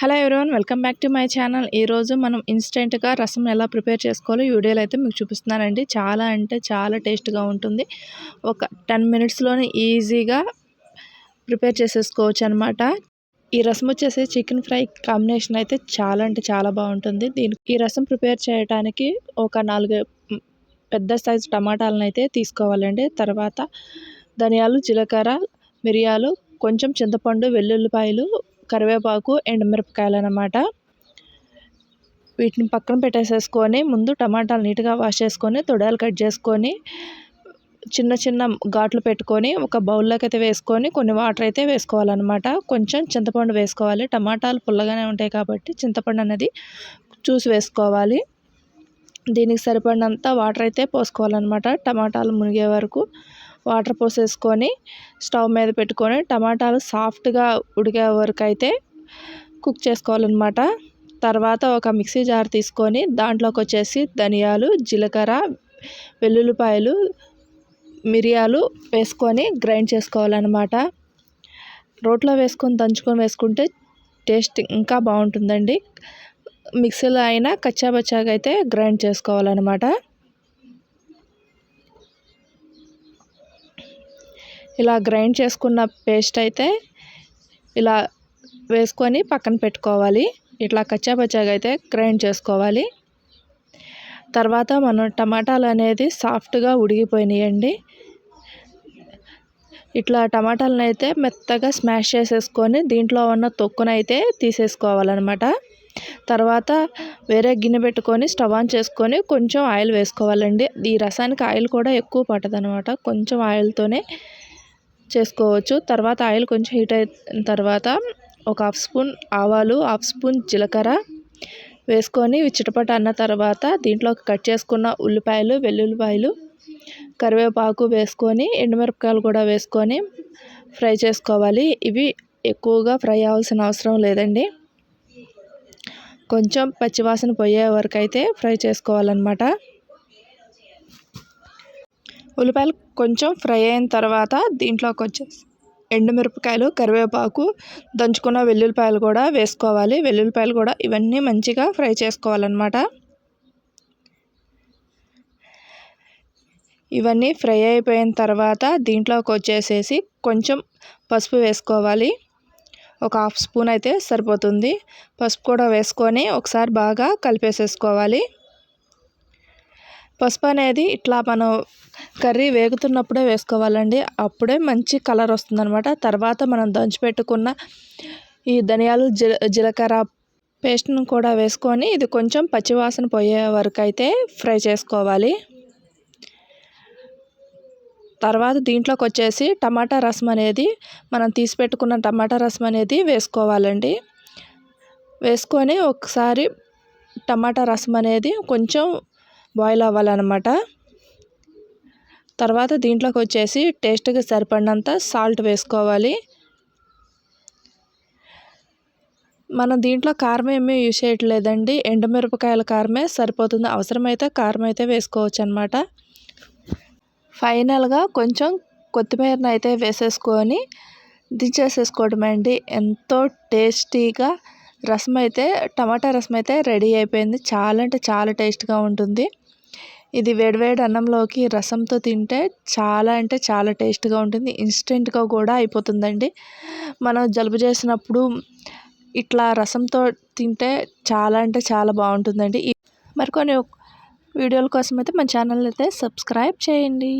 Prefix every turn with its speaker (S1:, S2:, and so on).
S1: Hello everyone, welcome back to my channel. ఈరోజు మనం ఇన్స్టెంట్గా రసం ఎలా ప్రిపేర్ చేసుకోవాలో ఈ వీడియోలో అయితే మీకు చూపిస్తున్నానండి. చాలా అంటే చాలా టేస్ట్గా ఉంటుంది. ఒక 10 మినిట్స్లోనే ఈజీగా ప్రిపేర్ చేసేసుకోవచ్చు అనమాట. ఈ రసం వచ్చేసి చికెన్ ఫ్రై కాంబినేషన్ అయితే చాలా అంటే చాలా బాగుంటుంది. ఈ రసం ప్రిపేర్ చేయడానికి ఒక 4 పెద్ద సైజు టమాటాలను అయితే తీసుకోవాలండి. తర్వాత ధనియాలు, జీలకర్ర, మిరియాలు, కొంచెం చింతపండు, వెల్లుల్లిపాయలు, కరివేపాకు, ఎండుమిరపకాయలు అన్నమాట. వీటిని పక్కన పెట్టేసేసుకొని ముందు టమాటాలు నీట్గా వాష్ చేసుకొని తొడాలు కట్ చేసుకొని చిన్న చిన్న ఘాట్లు పెట్టుకొని ఒక బౌల్లోకి అయితే వేసుకొని కొన్ని వాటర్ అయితే వేసుకోవాలన్నమాట. కొంచెం చింతపండు వేసుకోవాలి. టమాటాలు పుల్లగానే ఉంటాయి కాబట్టి చింతపండు అనేది చూసి వేసుకోవాలి. దీనికి సరిపడినంత వాటర్ అయితే పోసుకోవాలన్నమాట. టమాటాలు మునిగే వరకు వాటర్ పోసేసుకొని స్టవ్ మీద పెట్టుకొని టమాటాలు సాఫ్ట్గా ఉడికే వరకు అయితే కుక్ చేసుకోవాలన్నమాట. తర్వాత ఒక మిక్సీ జార్ తీసుకొని దాంట్లోకి వచ్చేసి ధనియాలు, జీలకర్ర, వెల్లుల్లిపాయలు, మిరియాలు వేసుకొని గ్రైండ్ చేసుకోవాలన్నమాట. రోట్లో వేసుకొని దంచుకొని వేసుకుంటే టేస్ట్ ఇంకా బాగుంటుందండి. మిక్సీలో అయినా కచ్చాబచ్చాగా అయితే గ్రైండ్ చేసుకోవాలన్నమాట. ఇలా గ్రైండ్ చేసుకున్న పేస్ట్ అయితే ఇలా వేసుకొని పక్కన పెట్టుకోవాలి. ఇట్లా కచ్చాబచ్చాగా అయితే గ్రైండ్ చేసుకోవాలి. తర్వాత మనం టమాటాలు అనేది సాఫ్ట్గా ఉడికిపోయినాయండి. ఇట్లా టమాటాలను అయితే మెత్తగా స్మాష్ చేసేసుకొని దీంట్లో ఉన్న తొక్కునైతే తీసేసుకోవాలన్నమాట. తర్వాత వేరే గిన్నె పెట్టుకొని స్టవ్ ఆన్ చేసుకొని కొంచెం ఆయిల్ వేసుకోవాలండి. ఈ రసానికి ఆయిల్ కూడా ఎక్కువ పట్టదనమాట. కొంచెం ఆయిల్తోనే చేసుకోవచ్చు. తర్వాత ఆయిల్ కొంచెం హీట్ అయిన తర్వాత ఒక 1/2 స్పూన్ ఆవాలు, 1/2 స్పూన్ జీలకర్ర వేసుకొని చిటపట అన్న తర్వాత దీంట్లోకి కట్ చేసుకున్న ఉల్లిపాయలు, వెల్లుల్లిపాయలు, కరివేపాకు వేసుకొని ఎండుమిరపకాయలు కూడా వేసుకొని ఫ్రై చేసుకోవాలి. ఇవి ఎక్కువగా ఫ్రై అవ్వాల్సిన అవసరం లేదండి. కొంచెం పచ్చివాసన పోయే వరకు అయితే ఫ్రై చేసుకోవాలన్నమాట. ఉల్లిపాయలు కొంచెం ఫ్రై అయిన తర్వాత దీంట్లోకి వచ్చేసి ఎండుమిరపకాయలు, కరివేపాకు, దంచుకున్న వెల్లుల్లిపాయలు కూడా వేసుకోవాలి. వెల్లుల్లిపాయలు కూడా ఇవన్నీ మంచిగా ఫ్రై చేసుకోవాలన్నమాట. ఇవన్నీ ఫ్రై అయిపోయిన తర్వాత దీంట్లోకి వచ్చేసేసి కొంచెం పసుపు వేసుకోవాలి. ఒక 1/2 స్పూన్ అయితే సరిపోతుంది. పసుపు కూడా వేసుకొని ఒకసారి బాగా కలిపేసేసుకోవాలి. పసుపు అనేది ఇట్లా మనం కర్రీ వేగుతున్నప్పుడే వేసుకోవాలండి. అప్పుడే మంచి కలర్ వస్తుందన్నమాట. తర్వాత మనం దంచిపెట్టుకున్న ఈ ధనియాలు, జీలకర్ర పేస్ట్ను కూడా వేసుకొని ఇది కొంచెం పచ్చివాసన పోయే వరకు అయితే ఫ్రై చేసుకోవాలి. తర్వాత దీంట్లోకి వచ్చేసి టమాటా రసం అనేది మనం తీసి పెట్టుకున్న టమాటా రసం అనేది వేసుకోవాలండి. వేసుకొని ఒకసారి టమాటా రసం అనేది కొంచెం బాయిల్ అవ్వాలన్నమాట. తర్వాత దీంట్లోకి వచ్చేసి టేస్ట్కి సరిపడినంత సాల్ట్ వేసుకోవాలి. మనం దీంట్లో కారం ఏమీ యూజ్ చేయట్లేదండి. ఎండుమిరపకాయల కారమే సరిపోతుంది. అవసరమైతే కారం అయితే వేసుకోవచ్చు అన్నమాట. ఫైనల్గా కొంచెం కొత్తిమీరని అయితే వేసేసుకొని దించేసేసుకోవడమే అండి. ఎంతో టేస్టీగా రసం అయితే టమాటా రసం అయితే రెడీ అయిపోయింది. చాలా అంటే చాలా టేస్ట్గా ఉంటుంది. ఇది వేడివేడి అన్నంలోకి రసంతో తింటే చాలా అంటే చాలా టేస్ట్గా ఉంటుంది. ఇన్స్టెంట్గా కూడా అయిపోతుందండి. మనం జలుబు చేసినప్పుడు ఇట్లా రసంతో తింటే చాలా అంటే చాలా బాగుంటుందండి. మరికొన్ని వీడియోల కోసం అయితే మన ఛానల్ అయితే సబ్స్క్రైబ్ చేయండి.